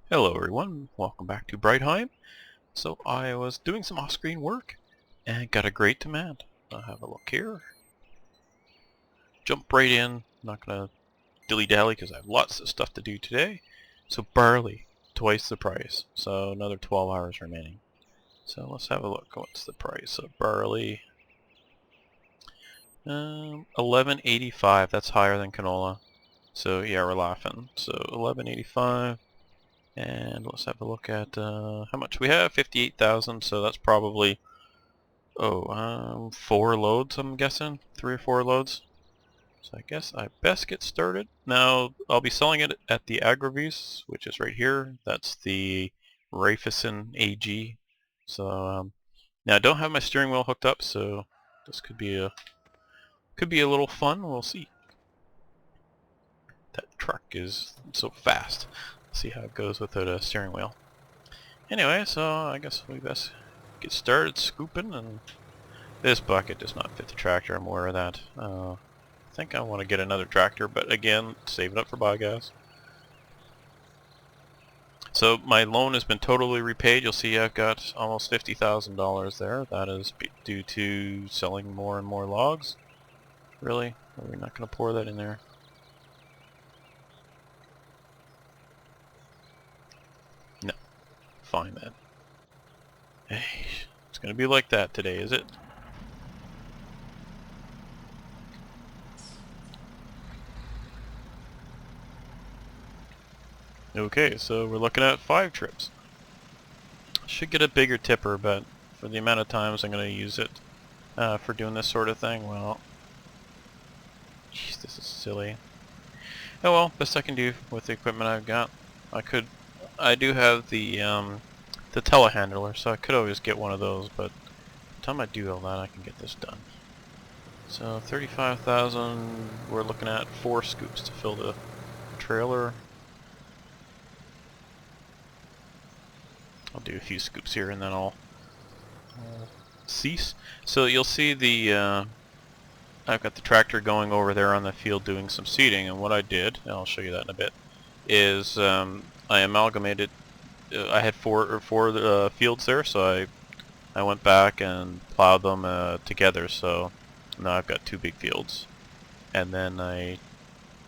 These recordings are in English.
Hello everyone, welcome back to Brightheim. So I was doing some off-screen work and got a great demand. I'll have a look here. Jump right in, not gonna dilly-dally because I have lots of stuff to do today. So barley, twice the price, so another 12 hours remaining. So let's have a look, what's the price of barley? 11.85, that's higher than canola. So yeah, we're laughing. So 11.85. And let's have a look at how much we have. 58,000, so that's probably 4 loads, I'm guessing. 3 or 4 loads. So I guess I best get started. Now I'll be selling it at the Agravies, which is right here. That's the Raiffeisen AG. So now I don't have my steering wheel hooked up, so this could be a little fun. We'll see. That truck is so fast. See how it goes without a steering wheel. Anyway, so I guess we best get started scooping, and this bucket does not fit the tractor, I'm aware of that. I think I want to get another tractor, but again, save it up for biogas. So my loan has been totally repaid. You'll see I've got almost $50,000 there. That is due to selling more and more logs. Really? Are we not going to pour that in there? No. Fine then. Hey, it's going to be like that today, is it? Okay, so we're looking at 5 trips. Should get a bigger tipper, but for the amount of times I'm going to use it for doing this sort of thing, well, jeez, this is silly. Oh well, best I can do with the equipment I've got. I do have the telehandler, so I could always get one of those, but by the time I do all that, I can get this done. So 35,000, we're looking at 4 scoops to fill the trailer. I'll do a few scoops here and then I'll cease. So you'll see the I've got the tractor going over there on the field doing some seeding, and what I did, and I'll show you that in a bit, is I amalgamated. I had four fields there, so I went back and plowed them together. So now I've got 2 big fields, and then I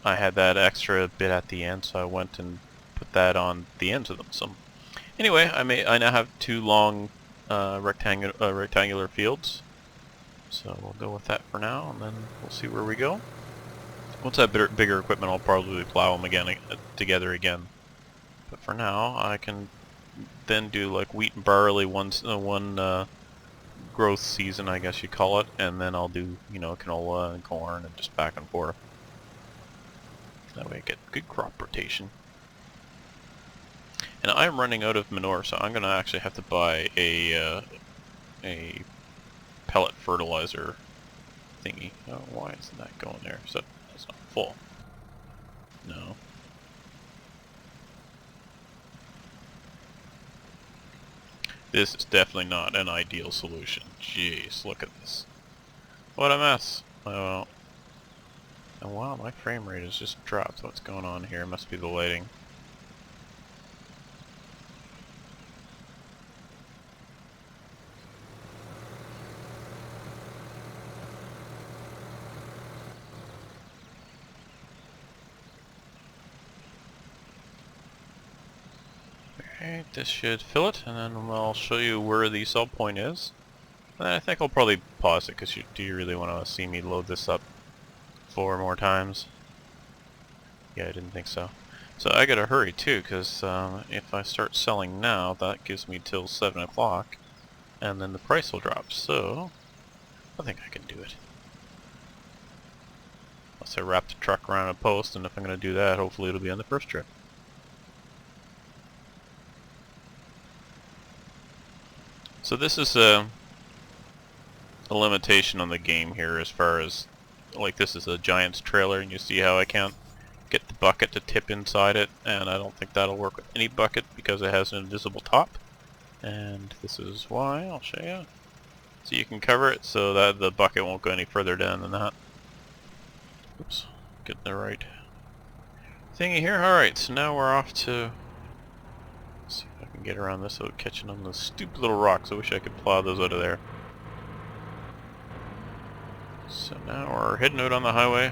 had that extra bit at the end, so I went and put that on the ends of them. So anyway, I now have 2 long rectangular fields. So we'll go with that for now, and then we'll see where we go. Once I have bigger equipment, I'll probably plow them together again. But for now, I can then do like wheat and barley one growth season, I guess you call it, and then I'll do, you know, canola and corn and just back and forth. That way I get good crop rotation. And I'm running out of manure, so I'm gonna actually have to buy a pellet fertilizer thingy. Oh, why isn't that going there? So it's not full. No. This is definitely not an ideal solution. Jeez, look at this. What a mess. Oh wow, my frame rate has just dropped. What's going on here? Must be the lighting. Alright, this should fill it, and then I'll show you where the sell point is. And I think I'll probably pause it, because do you really want to see me load this up 4 more times? Yeah, I didn't think so. So I gotta hurry too, because if I start selling now, that gives me till 7 o'clock, and then the price will drop. So I think I can do it. Unless I wrap the truck around a post, and if I'm going to do that, hopefully it'll be on the first trip. So this is a limitation on the game here, as far as, like, this is a Giant's trailer, and you see how I can't get the bucket to tip inside it, and I don't think that'll work with any bucket because it has an invisible top. And this is why, I'll show you. So you can cover it so that the bucket won't go any further down than that. Oops, get the right thingy here. Alright, so now we're off to Let's see if I can get around this without catching on those stupid little rocks. I wish I could plow those out of there. So now we're heading out on the highway.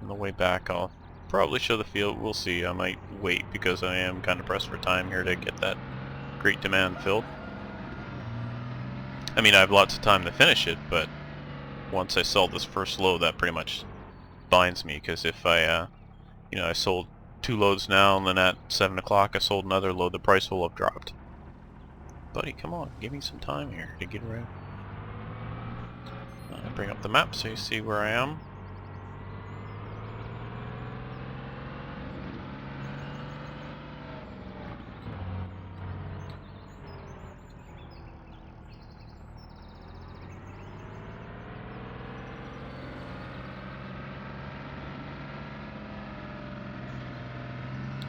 On the way back I'll probably show the field. We'll see. I might wait because I am kind of pressed for time here to get that great demand filled. I mean, I have lots of time to finish it, but once I sell this first load, that pretty much binds me, because if I, you know, I sold 2 loads now, and then at 7 o'clock I sold another load, the price will have dropped. Buddy, come on, give me some time here to get around. Bring up the map so you see where I am.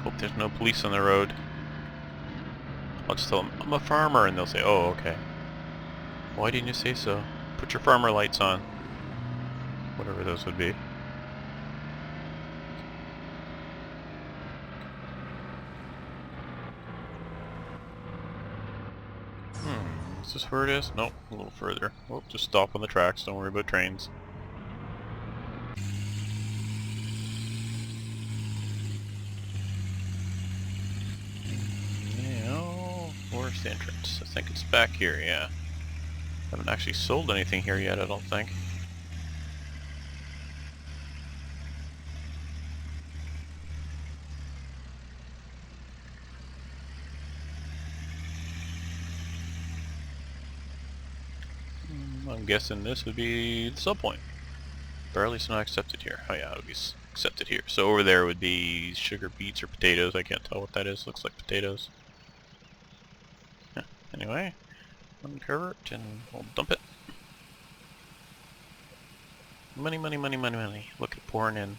Hope there's no police on the road. I'll just tell them, I'm a farmer, and they'll say, oh, okay. Why didn't you say so? Put your farmer lights on. Whatever those would be. Is this where it is? Nope, a little further. Oh, just stop on the tracks, don't worry about trains. Where's the entrance? I think it's back here, yeah. Haven't actually sold anything here yet, I don't think. I'm guessing this would be the sell point. Barley's not accepted here. Oh yeah, it would be accepted here. So over there would be sugar beets or potatoes. I can't tell what that is. Looks like potatoes. Anyway, uncover it and we'll dump it. Money, money, money, money, money. Look at pouring in.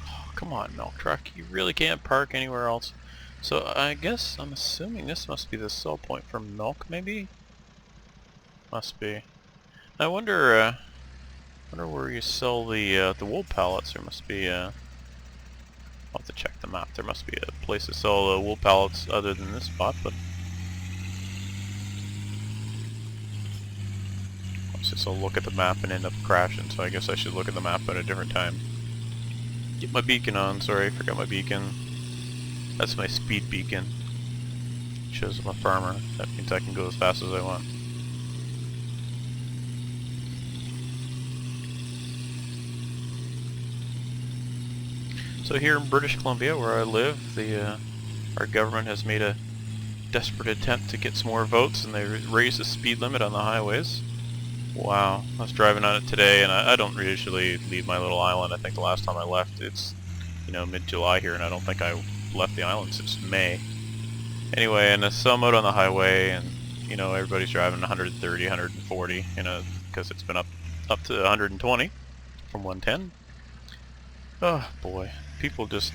Oh, come on, milk truck. You really can't park anywhere else. So I guess, I'm assuming this must be the sell point for milk, maybe? Must be. I wonder where you sell the wool pallets. There must be I'll have to check the map. There must be a place to sell wool pallets other than this spot, but I'll look at the map and end up crashing, so I guess I should look at the map at a different time. Get my beacon on, sorry, I forgot my beacon. That's my speed beacon. Shows I'm a farmer. That means I can go as fast as I want. So here in British Columbia, where I live, our government has made a desperate attempt to get some more votes, and they raised the speed limit on the highways. Wow, I was driving on it today, and I don't usually leave my little island. I think the last time I left, it's, you know, mid-July here, and I don't think I left the island since May. Anyway, and so I'm out on the highway, and, you know, everybody's driving 130, 140, you know, because it's been up to 120 from 110. Oh boy, people just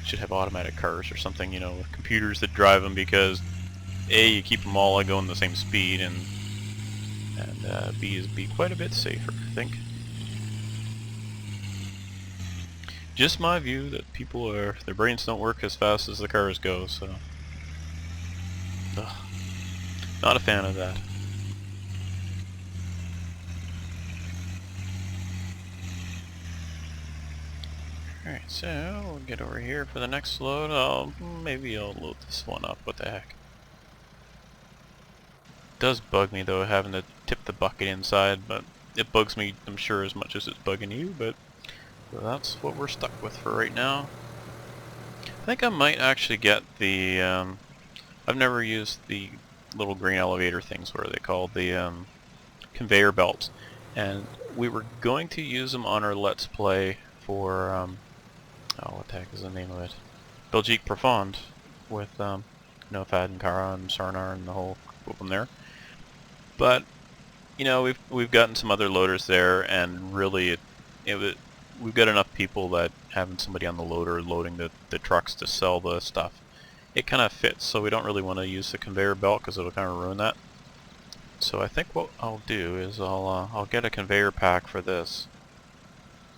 should have automatic cars or something, you know, with computers that drive them, because A, you keep them all going the same speed, and B is quite a bit safer, I think. Just my view that people their brains don't work as fast as the cars go, so not a fan of that. Alright, so we'll get over here for the next load. Maybe I'll load this one up, what the heck. It does bug me though, having to tip the bucket inside, but it bugs me, I'm sure, as much as it's bugging you, but that's what we're stuck with for right now. I think I might actually get the, I've never used the little green elevator things, what are they called, the conveyor belts, and we were going to use them on our Let's Play for, oh, what the heck is the name of it? Belgique Profonde, with, you know, Fad and Kara and Sarnar and the whole group of them there. But, you know, we've gotten some other loaders there, and really we've got enough people that having somebody on the loader loading the trucks to sell the stuff it kind of fits, so we don't really want to use the conveyor belt because it'll kind of ruin that. So I think what I'll do is I'll get a conveyor pack for this.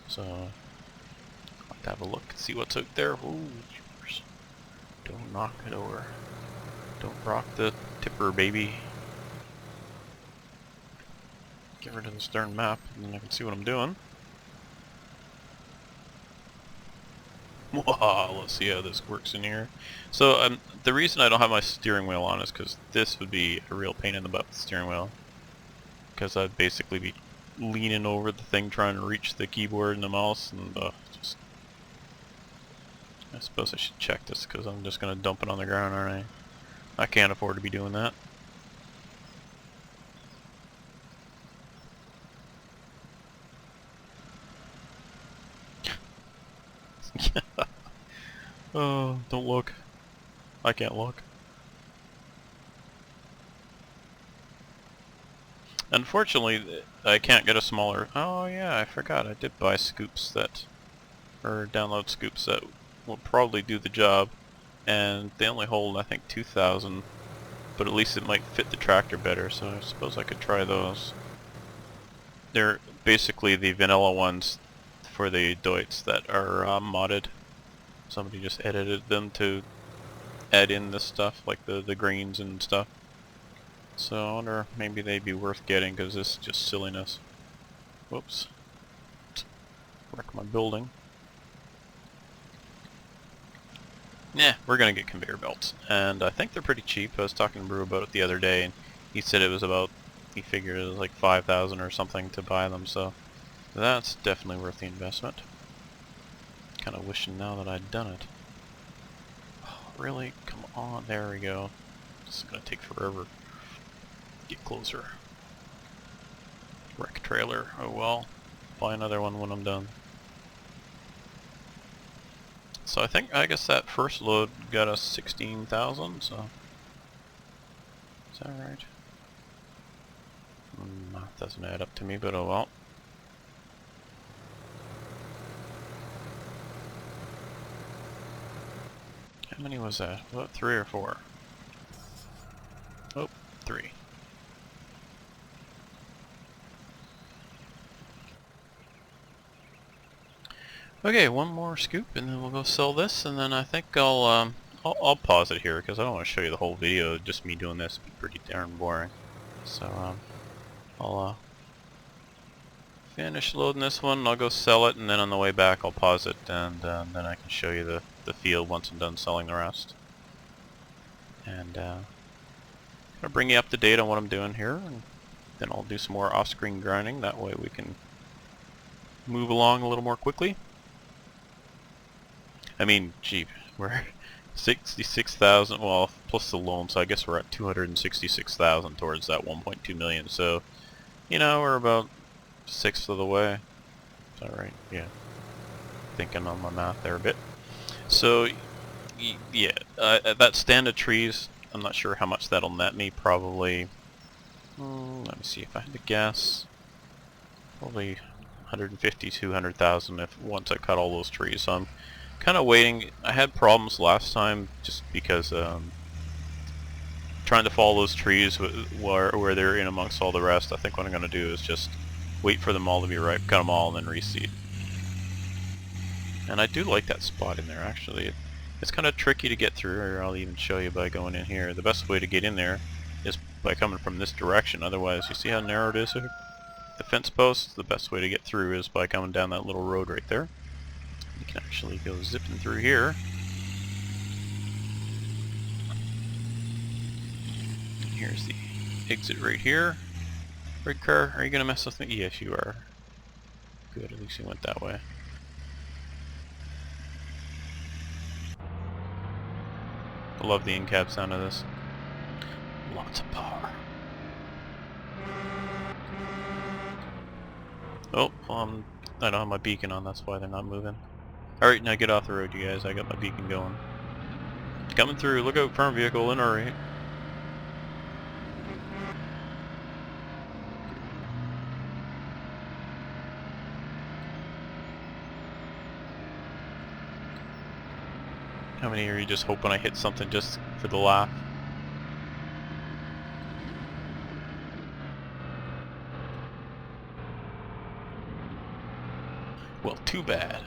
So I'll have to have a look and see what's out there. Ooh, don't knock it over. Don't rock the tipper, baby. Get rid of this darn map, and then I can see what I'm doing. Wow, let's see how this works in here. So the reason I don't have my steering wheel on is because this would be a real pain in the butt, the steering wheel. Because I'd basically be leaning over the thing trying to reach the keyboard and the mouse, and just... I suppose I should check this because I'm just going to dump it on the ground, aren't I? I can't afford to be doing that. Oh, don't look. I can't look. Unfortunately, I can't get a smaller... Oh yeah, I forgot. I did buy scoops that... or download scoops that will probably do the job. And they only hold, I think, 2,000. But at least it might fit the tractor better, so I suppose I could try those. They're basically the vanilla ones for the Deutz that are modded. Somebody just edited them to add in this stuff, like the greens and stuff. So I wonder maybe they'd be worth getting, because this is just silliness. Whoops. Wreck my building. Yeah, we're gonna get conveyor belts, and I think they're pretty cheap. I was talking to Brew about it the other day, and he said it was about, he figured it was like 5,000 or something to buy them, so that's definitely worth the investment. Kind of wishing now that I'd done it. Oh, really? Come on, there we go. This is gonna take forever. Get closer. Wreck trailer, oh well. Buy another one when I'm done. So I guess that first load got us 16,000, so... Is that right? Math doesn't add up to me, but oh well. How many was that? What, 3 or 4? Oh, 3. Okay, one more scoop, and then we'll go sell this, and then I think I'll pause it here because I don't want to show you the whole video. Just me doing this would be pretty darn boring. So I'll finish loading this one, and I'll go sell it, and then on the way back I'll pause it, and then I can show you the field once I'm done selling the rest. And gonna bring you up to date on what I'm doing here, and then I'll do some more off-screen grinding. That way we can move along a little more quickly. I mean, gee, we're 66,000, well, plus the loan, so I guess we're at 266,000 towards that 1.2 million. So, you know, we're about 1/6 of the way. Is that right? Yeah. Thinking on my math there a bit. So, yeah, that stand of trees, I'm not sure how much that'll net me. Probably, let me see if I had to guess. Probably 150, 200,000 if once I cut all those trees. So I'm kind of waiting. I had problems last time just because trying to follow those trees where they're in amongst all the rest. I think what I'm going to do is just wait for them all to be ripe, cut them all, and then reseed. And I do like that spot in there, actually. It's kind of tricky to get through, or I'll even show you by going in here. The best way to get in there is by coming from this direction. Otherwise, you see how narrow it is here? The fence post, the best way to get through is by coming down that little road right there. You can actually go zipping through here. And here's the exit right here. Red car, are you gonna mess with me? Yes, you are. Good, at least you went that way. I love the in-cab sound of this. Lots of power. Oh, I don't have my beacon on, that's why they're not moving. Alright, now get off the road, you guys. I got my beacon going. Coming through. Look out, farm vehicle in a hurry. How many are you just hoping I hit something just for the laugh? Well, too bad.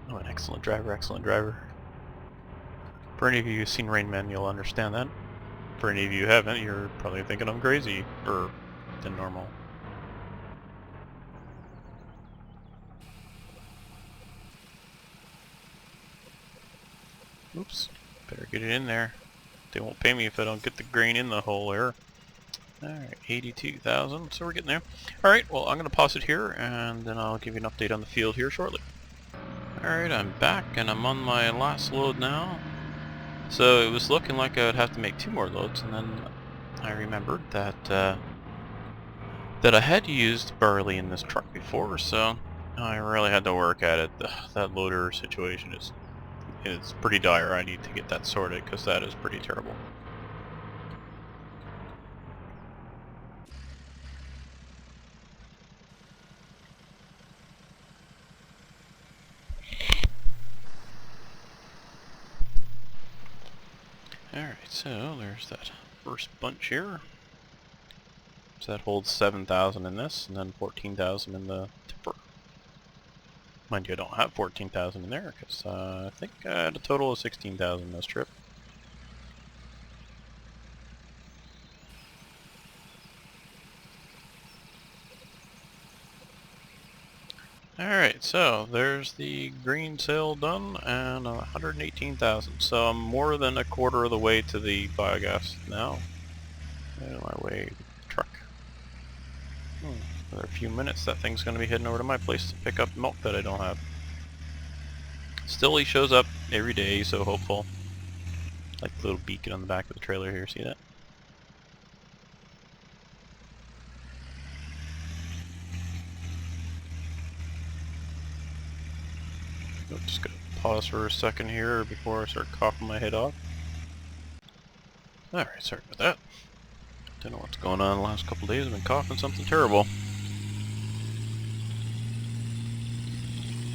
Oh, an excellent driver, excellent driver. For any of you who've seen Rain Man, you'll understand that. For any of you who haven't, you're probably thinking I'm crazy, or than normal. Oops, better get it in there. They won't pay me if I don't get the grain in the hole here. Alright, 82,000, so we're getting there. Alright, well I'm going to pause it here, and then I'll give you an update on the field here shortly. Alright, I'm back, and I'm on my last load now. So it was looking like I would have to make 2 more loads, and then I remembered that I had used barley in this truck before, so I really had to work at it. That loader situation is pretty dire. I need to get that sorted, because that is pretty terrible. Alright, so there's that first bunch here. So that holds 7,000 in this, and then 14,000 in the tipper. Mind you, I don't have 14,000 in there, because I think I had a total of 16,000 this trip. Alright, so there's the green sale done, and 118,000. So I'm more than a quarter of the way to the biogas now. Out of my way, truck. Another few minutes, that thing's going to be heading over to my place to pick up milk that I don't have. Still, he shows up every day, so hopeful. Like the little beacon on the back of the trailer here, see that? I'm just going to pause for a second here before I start coughing my head off. Alright, sorry about that. Don't know what's going on the last couple days. I've been coughing something terrible.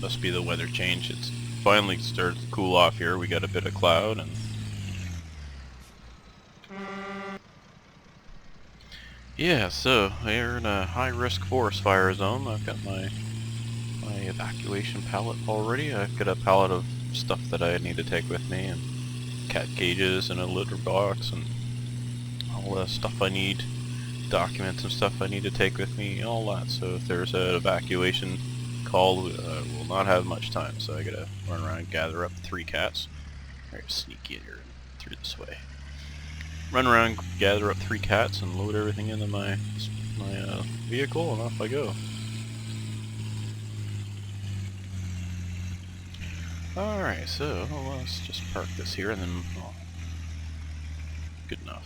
Must be the weather change. It's finally started to cool off here. We got a bit of cloud and yeah, so we're in a high-risk forest fire zone. I've got my evacuation pallet already. I've got a pallet of stuff that I need to take with me, and cat cages and a litter box and all the stuff I need, documents and stuff I need to take with me, all that. So if there's an evacuation call, we'll not have much time. So I gotta run around and gather up 3 cats. I'm gonna sneak in here through this way. Run around, gather up 3 cats, and load everything into my vehicle, and off I go. Alright, so let's just park this here, and then good enough.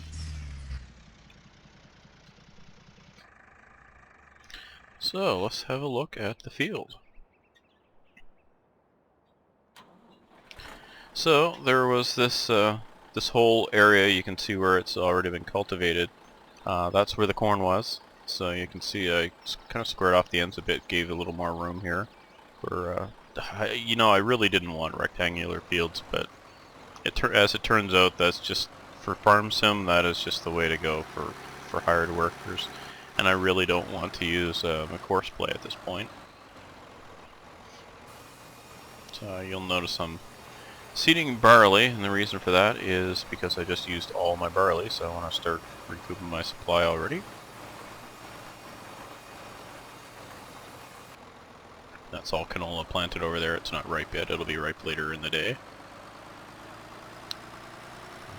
So let's have a look at the field. So there was this this whole area. You can see where it's already been cultivated. That's where the corn was. So you can see I kind of squared off the ends a bit, gave a little more room here. For you know, I really didn't want rectangular fields, but as it turns out, that's just for farm sim. That is just the way to go for hired workers. And I really don't want to use a course play at this point. So you'll notice I'm seeding barley, and the reason for that is because I just used all my barley, so I want to start recouping my supply already. That's all canola planted over there. It's not ripe yet. It'll be ripe later in the day.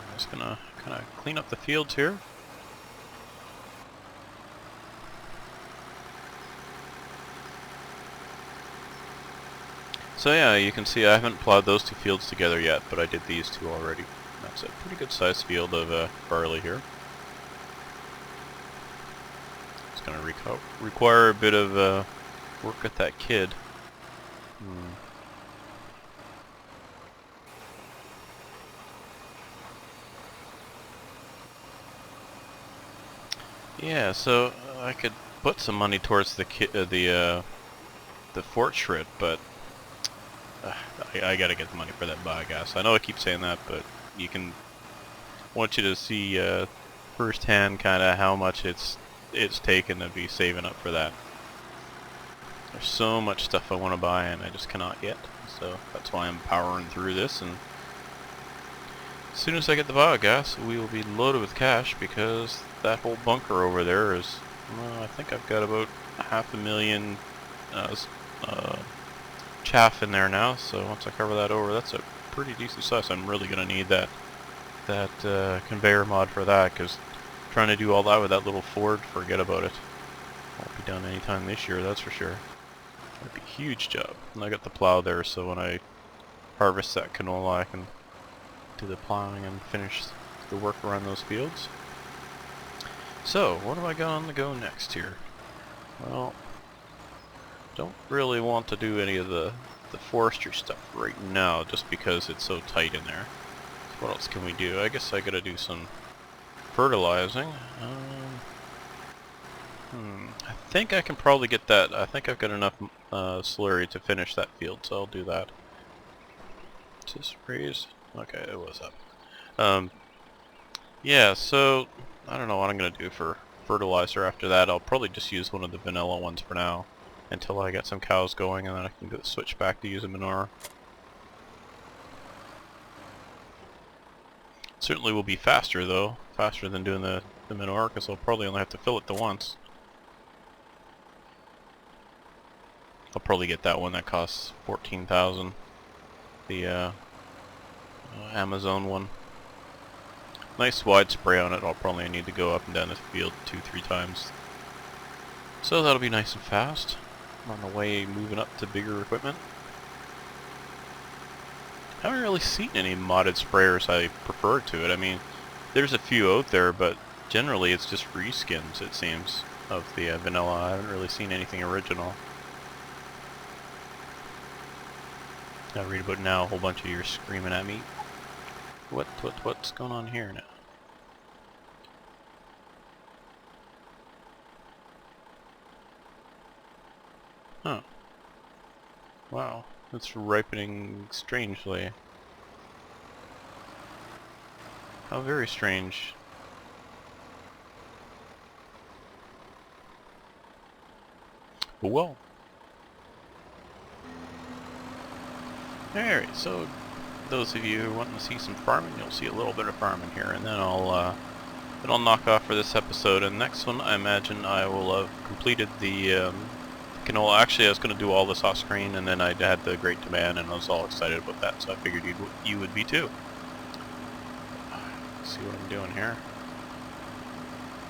I'm just gonna kind of clean up the fields here. So yeah, you can see I haven't plowed those 2 fields together yet, but I did these 2 already. That's a pretty good sized field of barley here. It's going to require a bit of work with that kid. Yeah, so I could put some money towards the fort shred, but I gotta get the money for that biogas. I know I keep saying that, but want you to see firsthand kind of how much it's taken to be saving up for that. There's so much stuff I want to buy and I just cannot yet. So that's why I'm powering through this, and as soon as I get the biogas, we will be loaded with cash, because that whole bunker over there is, well, I think I've got about 500,000 chaff in there now, so once I cover that over, that's a pretty decent size. I'm really going to need that conveyor mod for that, because trying to do all that with that little Ford, forget about it. Won't be done anytime this year, that's for sure. That'd be a huge job. And I got the plow there, so when I harvest that canola, I can do the plowing and finish the work around those fields. So, what have I got on the go next here? Well, don't really want to do any of the forestry stuff right now, just because it's so tight in there. So what else can we do? I guess I gotta do some fertilizing. I think I can probably get that. I think I've got enough slurry to finish that field, so I'll do that. Just raise. Okay, it was up. Yeah, so I don't know what I'm gonna do for fertilizer after that. I'll probably just use one of the vanilla ones for now until I get some cows going, and then I can switch back to using manure. Certainly will be faster though, faster than doing the manure, because I'll probably only have to fill it the once. I'll probably get that one that costs 14,000. The Amazon one. Nice wide spray on it. I'll probably need to go up and down the field 2-3 times. So that'll be nice and fast. I'm on the way moving up to bigger equipment. I haven't really seen any modded sprayers I prefer to it. I mean, there's a few out there, but generally it's just reskins, it seems, of the vanilla. I haven't really seen anything original. I read about now, a whole bunch of you are screaming at me. What's going on here now? Huh. Wow, it's ripening strangely. How very strange. But well. Alright, so those of you who want to see some farming, you'll see a little bit of farming here, and then I'll knock off for this episode. And next one, I imagine I will have completed the canola. Actually, I was going to do all this off screen, and then I had the great demand, and I was all excited about that, so I figured you would be too. Let's see what I'm doing here.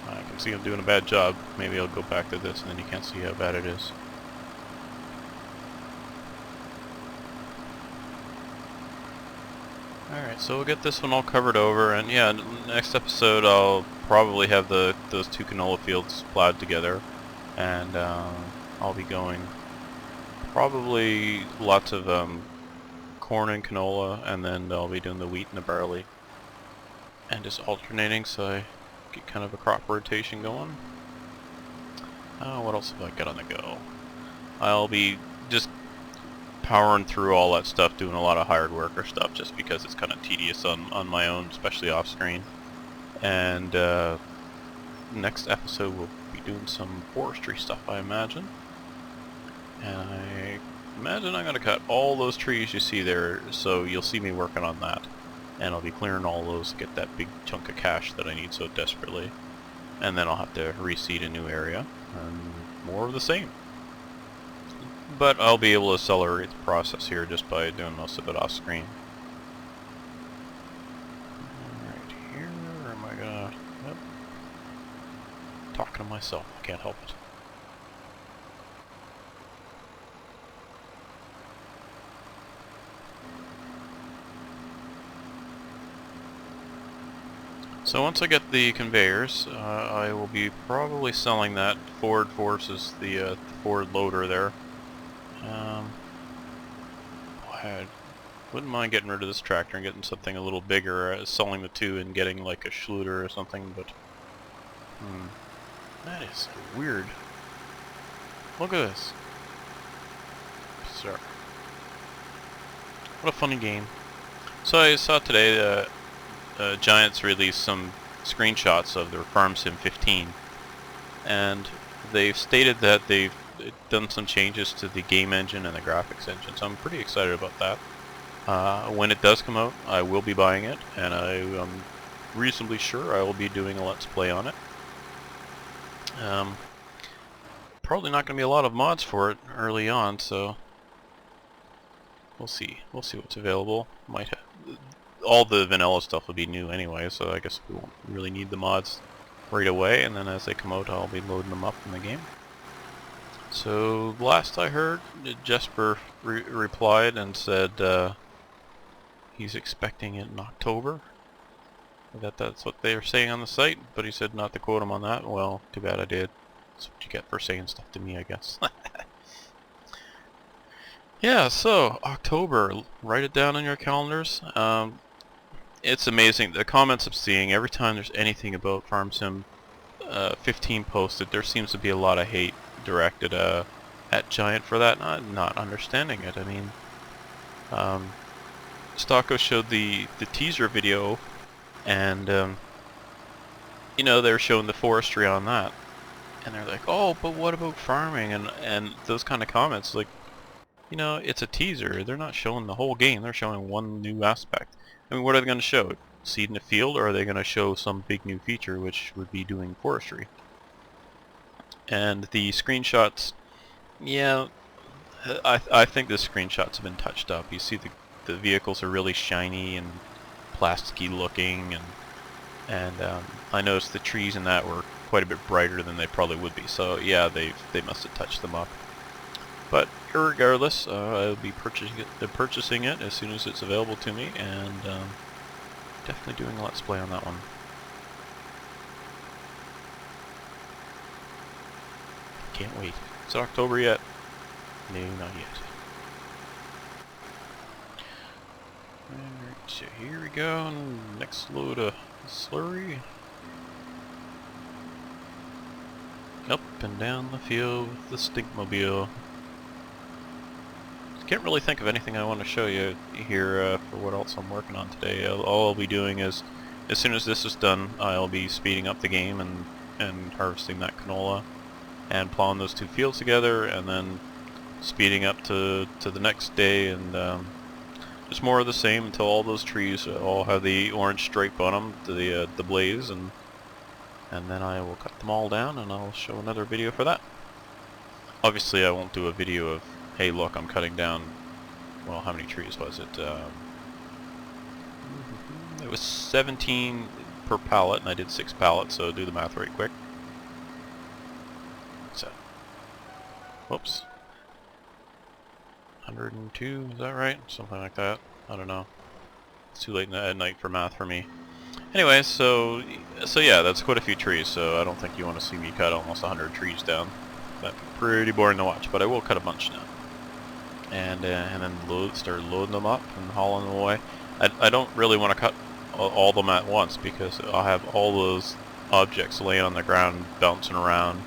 I can see I'm doing a bad job. Maybe I'll go back to this, and then you can't see how bad it is. Alright, so we'll get this one all covered over, and yeah, next episode I'll probably have those two canola fields plowed together, and I'll be going probably lots of corn and canola, and then I'll be doing the wheat and the barley, and just alternating so I get kind of a crop rotation going. What else have I got on the go? I'll be just powering through all that stuff, doing a lot of hired worker stuff, just because it's kind of tedious on my own, especially off screen. And next episode we'll be doing some forestry stuff, I imagine. And I imagine I'm going to cut all those trees you see there, so you'll see me working on that. And I'll be clearing all those to get that big chunk of cash that I need so desperately. And then I'll have to reseed a new area, and more of the same. But I'll be able to accelerate the process here just by doing most of it off screen. Right here, or am I gonna... Yep. Talking to myself, I can't help it. So once I get the conveyors, I will be probably selling that Ford versus the Ford loader there. I wouldn't mind getting rid of this tractor and getting something a little bigger, selling the two and getting like a Schluter or something, but that is weird. Look at this. Sir. What a funny game. So I saw today Giants released some screenshots of their FarmSim 15, and they've stated that they've done some changes to the game engine and the graphics engine, so I'm pretty excited about that. When it does come out, I will be buying it, and I am reasonably sure I will be doing a Let's Play on it. Probably not going to be a lot of mods for it early on, so we'll see. We'll see what's available. All the vanilla stuff will be new anyway, so I guess we won't really need the mods right away, and then as they come out I'll be loading them up in the game. So last I heard, Jesper replied and said he's expecting it in October. That's what they're saying on the site, but he said not to quote him on that. Well, too bad I did. That's what you get for saying stuff to me, I guess. Yeah, so October, write it down on your calendars. It's amazing, the comments I'm seeing, every time there's anything about FarmSim 15 posted, there seems to be a lot of hate directed at Giant for that. Not understanding it. I mean, Stocko showed the teaser video, and you know, they're showing the forestry on that, and they're like, oh, but what about farming, and those kind of comments, like, you know, it's a teaser. They're not showing the whole game. They're showing one new aspect. I mean, what are they going to show? Seed in the field, or are they going to show some big new feature, which would be doing forestry? And the screenshots, yeah, I think the screenshots have been touched up. You see the vehicles are really shiny and plasticky looking, and I noticed the trees in that were quite a bit brighter than they probably would be. So yeah, they must have touched them up. But regardless, I'll be purchasing it as soon as it's available to me, and definitely doing a Let's Play on that one. Can't wait. Is it October yet? No, not yet. Alright, so here we go. Next load of slurry. Up and down the field with the stinkmobile. Can't really think of anything I want to show you here for what else I'm working on today. All I'll be doing is, as soon as this is done, I'll be speeding up the game and harvesting that canola and plowing those two fields together, and then speeding up to the next day, and just more of the same until all those trees all have the orange stripe on them, to the blaze, and then I will cut them all down, and I'll show another video for that. Obviously I won't do a video of, hey look, I'm cutting down, well, how many trees was it? It was 17 per pallet, and I did 6 pallets, so do the math right quick. So, whoops. 102, is that right? Something like that. I don't know. It's too late at night for math for me. Anyway, so yeah, that's quite a few trees, so I don't think you want to see me cut almost 100 trees down. That'd be pretty boring to watch, but I will cut a bunch now. And then start loading them up and hauling them away. I don't really want to cut all of them at once, because I'll have all those objects laying on the ground bouncing around,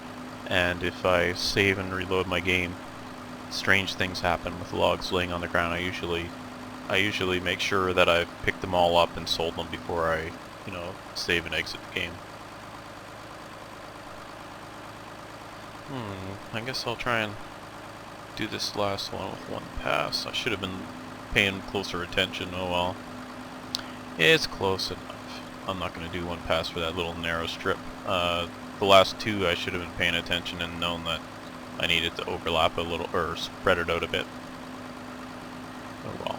and if I save and reload my game, strange things happen with logs laying on the ground. I usually make sure that I've picked them all up and sold them before I, you know, save and exit the game. I guess I'll try and do this last one with one pass. I should have been paying closer attention. Oh well. It's close enough. I'm not going to do one pass for that little narrow strip. The last two I should have been paying attention and known that I needed to overlap a little, or spread it out a bit. Oh well.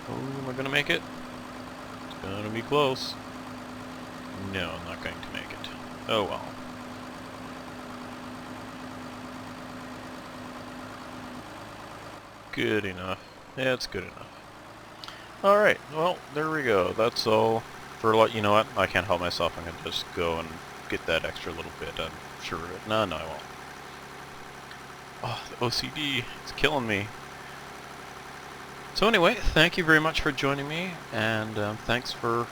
Oh, am I going to make it? It's going to be close. No, I'm not going to make it. Oh well. Good enough. Yeah, it's good enough. Alright, well, there we go. That's all for, you know what? I can't help myself. I'm going to just go and get that extra little bit. I'm sure of it. No, I won't. Oh, the OCD. It's killing me. So anyway, thank you very much for joining me, and thanks for,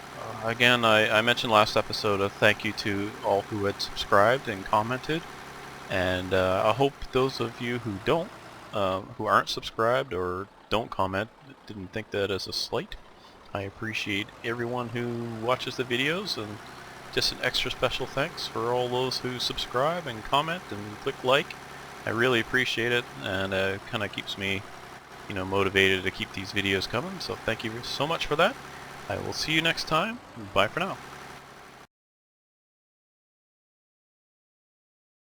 again, I mentioned last episode, a thank you to all who had subscribed and commented. And I hope those of you who who aren't subscribed or don't comment, didn't think that as a slight. I appreciate everyone who watches the videos, and just an extra special thanks for all those who subscribe and comment and click like. I really appreciate it, and it kind of keeps me, motivated to keep these videos coming. So thank you so much for that. I will see you next time. Bye for now.